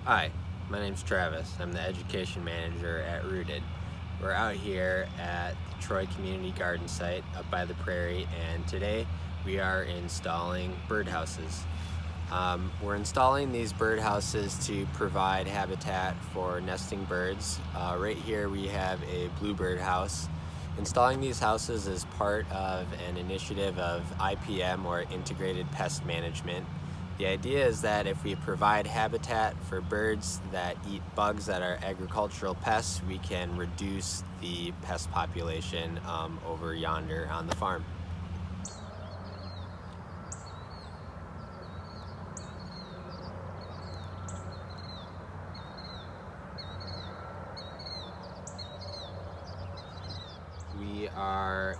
Hi, my name's Travis. I'm the education manager at Rooted. We're out here at the Troy Community Garden site up by the prairie, and today we are installing birdhouses. We're installing these birdhouses to provide habitat for nesting birds. Right here we have a bluebird house. Installing these houses is part of an initiative of IPM, or Integrated Pest Management. The idea is that if we provide habitat for birds that eat bugs that are agricultural pests, we can reduce the pest population over yonder on the farm.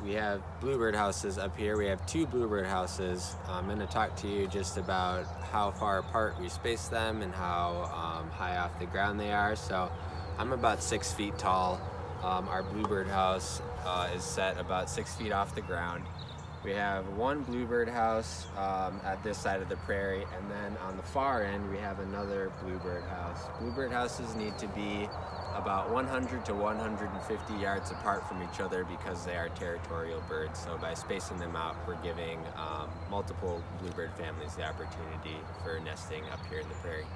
We have bluebird houses up here. We have two bluebird houses. I'm going to talk to you just about how far apart we space them and how high off the ground they are. So I'm about 6 feet tall. Our bluebird house is set about 6 feet off the ground. We have one bluebird house at this side of the prairie, and then on the far end we have another bluebird house. Bluebird houses need to be about 100 to 150 yards apart from each other because they are territorial birds. So by spacing them out, we're giving multiple bluebird families the opportunity for nesting up here in the prairie.